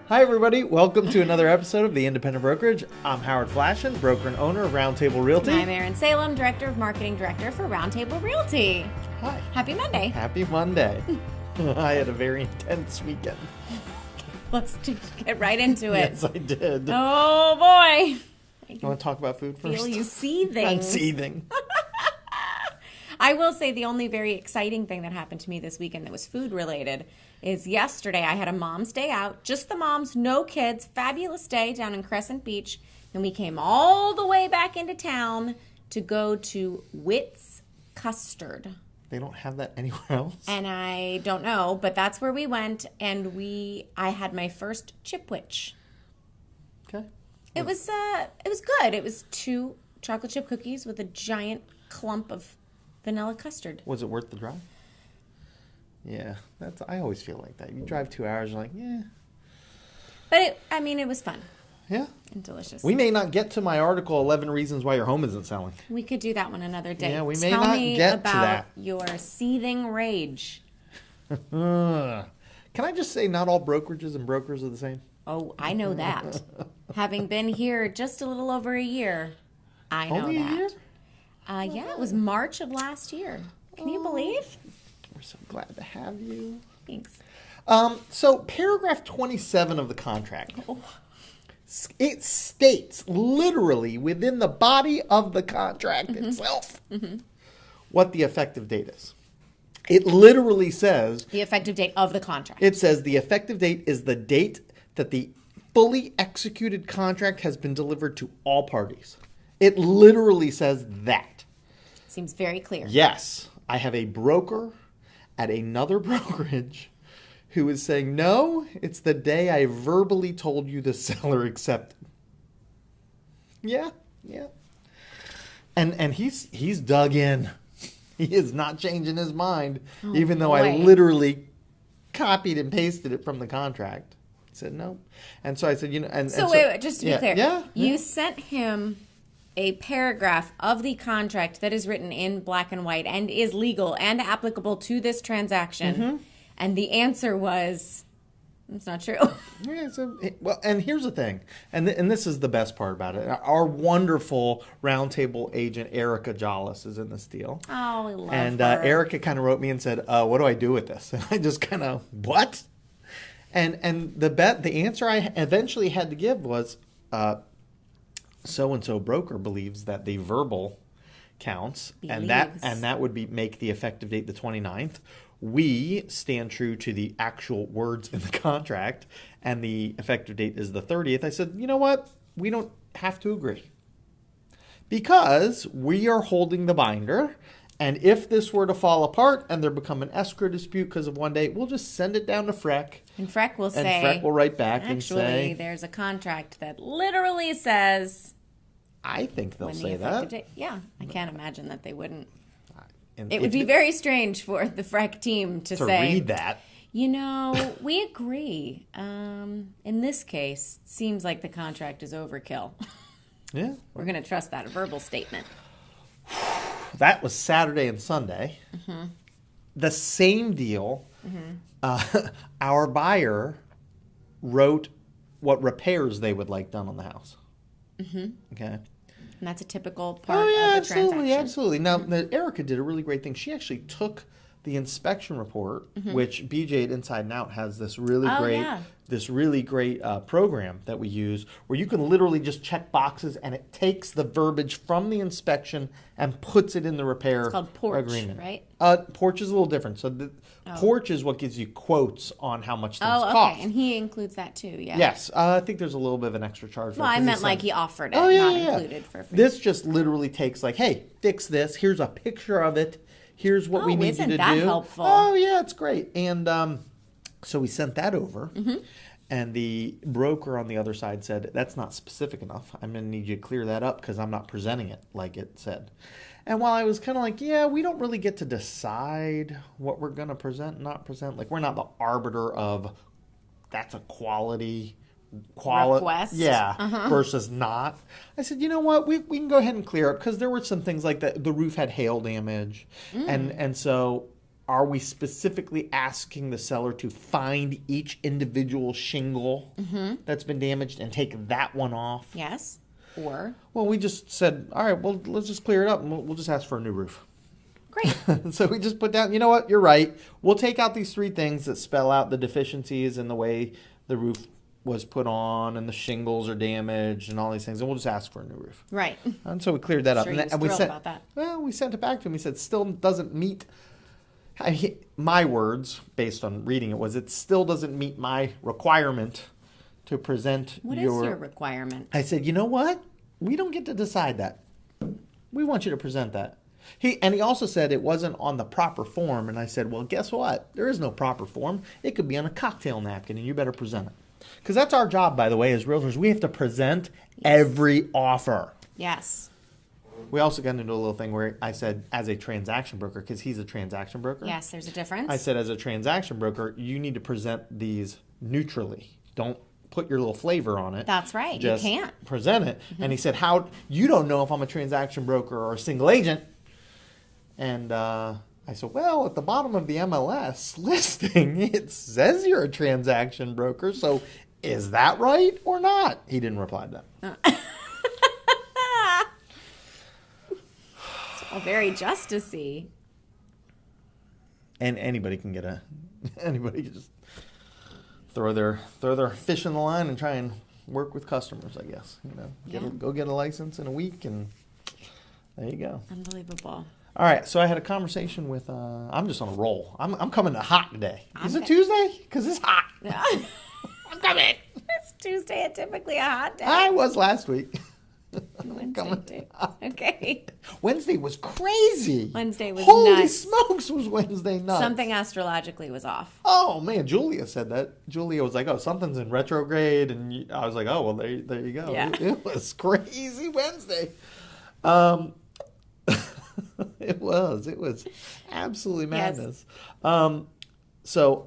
Hi, everybody. Welcome to another episode of the Independent Brokerage. I'm Howard Flashen, broker and owner of Roundtable Realty. I'm Erin Salem, Director of Marketing Director for Roundtable Realty. Hi. Happy Monday. Happy Monday. I had a very intense weekend. Let's get right into it. Yes, I did. Oh, boy. You want to talk about food first? Feel you seething. I'm seething. I will say the only very exciting thing that happened to me this weekend that was food related is yesterday I had a mom's day out. Just the moms, no kids. Fabulous day down in Crescent Beach. And we came all the way back into town to go to Witt's Custard. They don't have that anywhere else? And I don't know, but that's where we went. And I had my first chipwich. Okay. It was good. It was 2 chocolate chip cookies with a giant clump of vanilla custard. Was it worth the drive? Yeah, I always feel like that. You drive 2 hours, you're like, yeah. But it was fun. Yeah. And delicious. We may not get to my article, 11 Reasons Why Your Home Isn't Selling. We could do that one another day. Yeah, we may not get to that. Tell me about your seething rage. Can I just say not all brokerages and brokers are the same? Oh, I know that. Having been here just a little over a year, I know Only that. a year? Yeah, it was March of last year. Can you believe? We're so glad to have you. Thanks. So paragraph 27 of the contract, it states literally within the body of the contract itself what the effective date is. It literally says... The effective date of the contract. It says the effective date is the date that the fully executed contract has been delivered to all parties. It literally says that. Seems very clear. Yes. I have a broker at another brokerage who is saying, no, it's the day I verbally told you the seller accepted. Yeah. And he's dug in. He is not changing his mind, even though I literally copied and pasted it from the contract. He said no. And so I said, wait, just to be clear. Yeah. You sent him a paragraph of the contract that is written in black and white and is legal and applicable to this transaction. And the answer was, it's not true. Yeah, well, and here's the thing, and this is the best part about it. Our wonderful Roundtable agent, Erica Jollis, is in this deal. Oh, I love and her. Erica kind of wrote me and said, what do I do with this? And I just kind of, what? And the answer I eventually had to give was, so-and-so broker believes that the verbal counts, and that would make the effective date the 29th. We stand true to the actual words in the contract, and the effective date is the 30th. I said, you know what? We don't have to agree because we are holding the binder, and if this were to fall apart and there become an escrow dispute because of one day, we'll just send it down to Freck. And Freck will say... And Freck will write back and say... Actually, there's a contract that literally says... I think they'll say that. Yeah, I can't imagine that they wouldn't. It would be very strange for the Freck team to say... read that. We agree. In this case, it seems like the contract is overkill. Yeah. We're going to trust that verbal statement. That was Saturday and Sunday. The same deal, our buyer wrote what repairs they would like done on the house. Okay. And that's a typical part of the transaction. Absolutely. Now, Erica did a really great thing. She actually took the inspection report, which BJ at Inside and Out has this really great program that we use where you can literally just check boxes and it takes the verbiage from the inspection and puts it in the repair agreement. It's called Porch, right? Porch is a little different. So Porch is what gives you quotes on how much things cost. And he includes that too, yeah. Yes. I think there's a little bit of an extra charge. Well, I meant like he offered it, not included for free. This just literally takes like, hey, fix this. Here's a picture of it. Here's what we need you to do. Isn't that helpful? Oh, yeah, it's great. And so we sent that over. And the broker on the other side said, that's not specific enough. I'm going to need you to clear that up because I'm not presenting it like it said. And while I was kind of like, yeah, we don't really get to decide what we're going to present and not present. Like, we're not the arbiter of that's a quality request. Yeah, versus not. I said, you know what? We can go ahead and clear up because there were some things like that. The roof had hail damage. And so are we specifically asking the seller to find each individual shingle that's been damaged and take that one off? Yes. Or? Well, we just said, all right, well, let's just clear it up and we'll just ask for a new roof. Great. So we just put down, you know what, you're right. We'll take out these 3 things that spell out the deficiencies in the way the roof was put on and the shingles are damaged and all these things, and we'll just ask for a new roof. Right. And so we cleared that up. Sure, he was thrilled about that. Well, we sent it back to him. He said, still doesn't meet, my words, based on reading it, was it still doesn't meet my requirement to present What is your requirement? I said, you know what? We don't get to decide that. We want you to present that. He also said it wasn't on the proper form, and I said, well, guess what? There is no proper form. It could be on a cocktail napkin, and you better present it. Because that's our job, by the way, as realtors. We have to present every offer. Yes. We also got into a little thing where I said, as a transaction broker, because he's a transaction broker. Yes, there's a difference. I said, as a transaction broker, you need to present these neutrally. Don't put your little flavor on it. That's right. Just you can't. present it. And he said, how you don't know if I'm a transaction broker or a single agent. And I said, well, at the bottom of the MLS listing, it says you're a transaction broker. So is that right or not? He didn't reply to that. It's all very justicey. And anybody can just throw their fish in the line and try and work with customers, I guess. Go get a license in a week, and there you go. Unbelievable. All right, so I had a conversation with. I'm just on a roll. I'm coming to hot today. Is it Tuesday? Because it's hot. I'm coming. It's Tuesday, and typically a hot day. I was last week. Wednesday. Okay. Wednesday was crazy. Wednesday was Holy nuts. smokes, was Wednesday nuts. Something astrologically was off. Oh man, Julia said that. Julia was like, "Oh, something's in retrograde," and I was like, "Oh, well, there you go." Yeah. It was crazy Wednesday. It was absolutely madness. Yes. So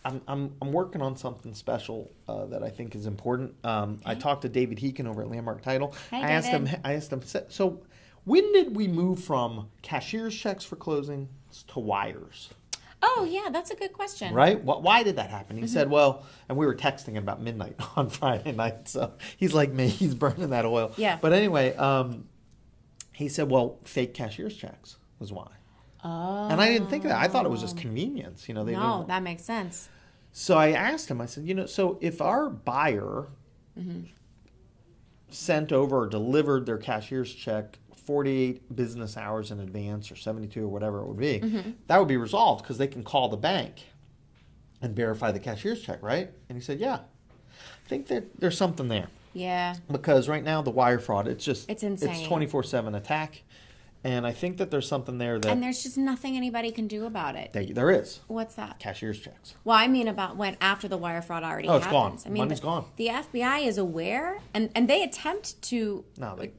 I'm working on something special that I think is important. I talked to David Heekin over at Landmark Title. Hi, I asked him. So when did we move from cashier's checks for closings to wires? Oh, yeah, that's a good question. Right? Why did that happen? He said, well, and we were texting about midnight on Friday night, so he's like me. He's burning that oil. Yeah. But anyway, he said, well, fake cashier's checks was why. Oh. And I didn't think of that. I thought it was just convenience. No, that makes sense. So I asked him, I said, so if our buyer sent over or delivered their cashier's check 48 business hours in advance or 72 or whatever it would be, that would be resolved because they can call the bank and verify the cashier's check, right? And he said, yeah. I think that there's something there. Yeah. Because right now the wire fraud, it's insane. It's 24/7 attack. And I think that there's something there that... And there's just nothing anybody can do about it. There is. What's that? Cashier's checks. Well, I mean about when after the wire fraud already happens. It's gone. I mean, Money's gone. The FBI is aware, and they attempt to... No, they're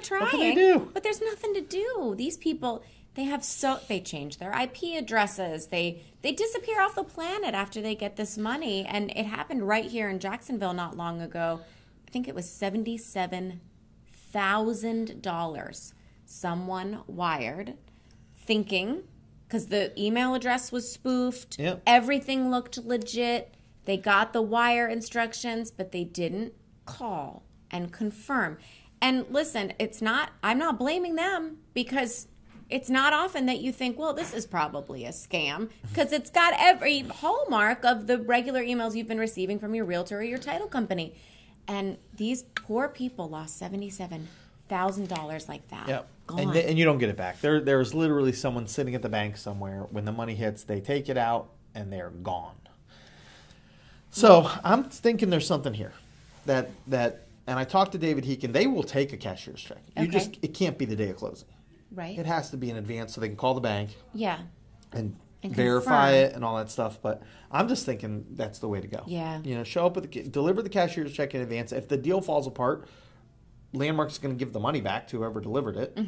trying. What can they do? But there's nothing to do. These people, they change their IP addresses. They disappear off the planet after they get this money. And it happened right here in Jacksonville not long ago. I think it was $77,000. Someone wired thinking, because the email address was spoofed, everything looked legit. They got the wire instructions, but they didn't call and confirm. And listen, I'm not blaming them, because it's not often that you think, well, this is probably a scam, because it's got every hallmark of the regular emails you've been receiving from your realtor or your title company. And these poor people lost $77,000 like that. Yep. Gone. And you don't get it back. There's literally someone sitting at the bank somewhere. When the money hits, they take it out and they're gone. So I'm thinking there's something here that and I talked to David Heekin. They will take a cashier's check. It can't be the day of closing. Right. It has to be in advance so they can call the bank. Yeah. And verify it and all that stuff. But I'm just thinking that's the way to go. Yeah. Show up with deliver the cashier's check in advance. If the deal falls apart, Landmark's going to give the money back to whoever delivered it.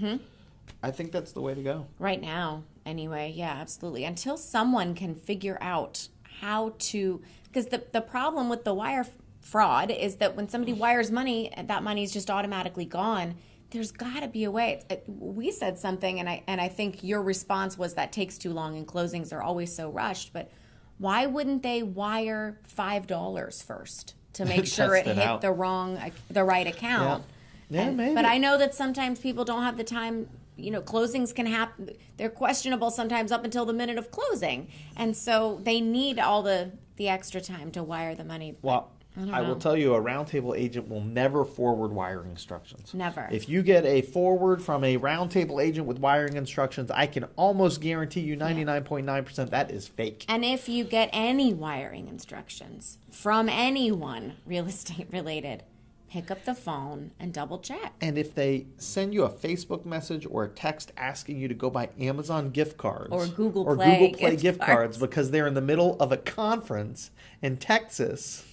I think that's the way to go. Right now, anyway. Yeah, absolutely. Until someone can figure out how to... Because the problem with the wire fraud is that when somebody wires money, that money is just automatically gone. there's got to be a way. We said something, and I think your response was that takes too long, and closings are always so rushed. But why wouldn't they wire $5 first to make sure it hit out. the right account? Yeah, maybe. But I know that sometimes people don't have the time. Closings can happen. They're questionable sometimes up until the minute of closing, and so they need all the extra time to wire the money. Well, I will tell you, a roundtable agent will never forward wiring instructions. Never. If you get a forward from a roundtable agent with wiring instructions, I can almost guarantee you 99.9% that is fake. And if you get any wiring instructions from anyone real estate related, pick up the phone and double check. And if they send you a Facebook message or a text asking you to go buy Amazon gift cards or Google Play gift cards because they're in the middle of a conference in Texas.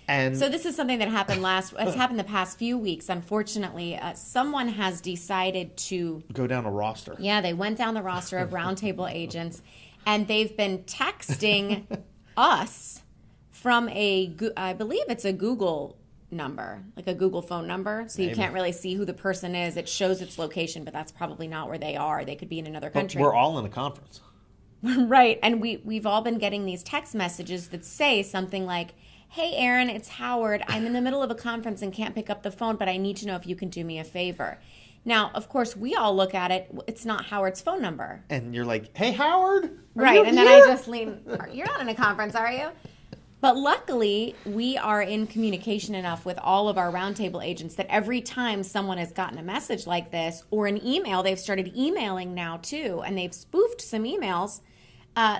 And so this is something that happened it's happened the past few weeks. Unfortunately, someone has decided to go down a roster. Yeah, they went down the roster of roundtable agents, and they've been texting us from I believe it's a Google number, like a Google phone number. So you can't really see who the person is. It shows its location, but that's probably not where they are. They could be in another country. But we're all in a conference. Right. And we've all been getting these text messages that say something like, "Hey, Aaron, it's Howard. I'm in the middle of a conference and can't pick up the phone, but I need to know if you can do me a favor." Now, of course, we all look at it. It's not Howard's phone number. And you're like, "Hey, Howard." Right. And then I just lean, "You're not in a conference, are you?" But luckily, we are in communication enough with all of our roundtable agents that every time someone has gotten a message like this or an email, they've started emailing now too, and they've spoofed some emails,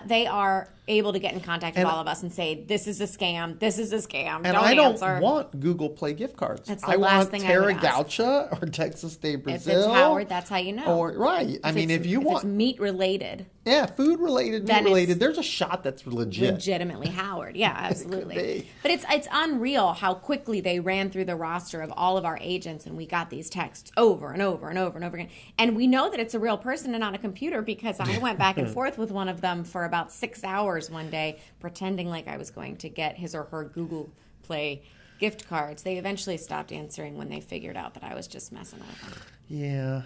they are able to get in contact with all of us and say, "This is a scam. This is a scam." And I don't want Google Play gift cards. That's the last thing I would ask. I want Terra Gaucha or Texas Day Brazil. If it's Howard, that's how you know. Or right. I mean, if it's meat related. Yeah, food related, meat related. There's a shot that's legit. Legitimately Howard. Yeah, absolutely. It could be. But it's unreal how quickly they ran through the roster of all of our agents, and we got these texts over and over and over and over again. And we know that it's a real person and not a computer because I went back and forth with one of them for about 6 hours one day, pretending like I was going to get his or her Google Play gift cards. They eventually stopped answering when they figured out that I was just messing with them. Yeah.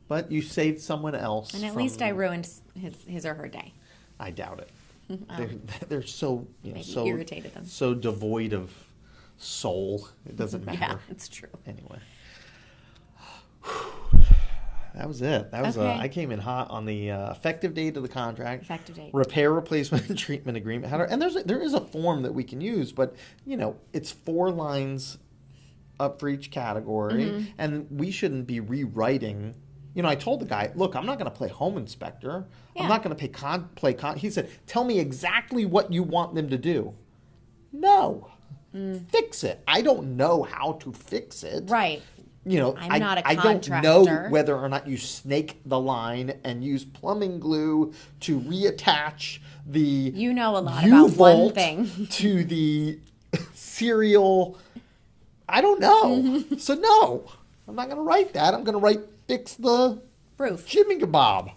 But you saved someone else. And at least I ruined his or her day. I doubt it. They're so so irritated them. So devoid of soul. It doesn't matter. Yeah, it's true. Anyway. That was it. That was okay. I came in hot on the effective date of the contract. Effective date. Repair, replacement, and treatment agreement. And there is a form that we can use, but it's 4 lines up for each category, and we shouldn't be rewriting. I told the guy, "Look, I'm not going to play home inspector. Yeah. I'm not going to play con." He said, "Tell me exactly what you want them to do." No. Fix it. I don't know how to fix it. Right. I'm not a contractor. I don't know whether or not you snake the line and use plumbing glue to reattach the You know a lot about one thing. to the serial. I don't know. So no, I'm not going to write that. I'm going to write fix the roof. Jimmy Kebab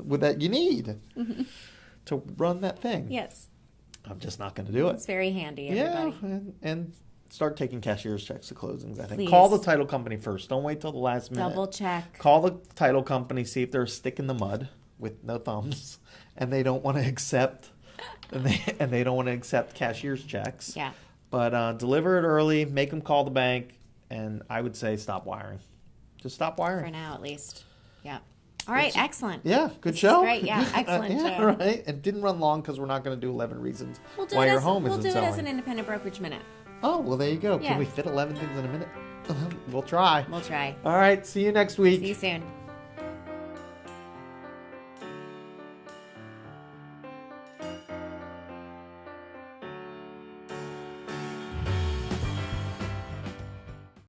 with that you need to run that thing. Yes. I'm just not going to do it. It's very handy, everybody. Yeah, and start taking cashier's checks to closings, I think. Please. Call the title company first. Don't wait till the last minute. Double check. Call the title company, see if they're a stick in the mud with no thumbs, and they don't want to accept and they don't want to accept cashier's checks. Yeah. But deliver it early, make them call the bank, and I would say stop wiring. Just stop wiring. For now, at least. Yeah. All right, excellent. Yeah, good show. Great, yeah, excellent yeah, show. Right. It didn't run long because we're not going to do 11 reasons why your home isn't selling. We'll do it as an independent brokerage minute. Oh, well, there you go. Yeah. Can we fit 11 things in a minute? We'll try. We'll try. All right, see you next week. See you soon.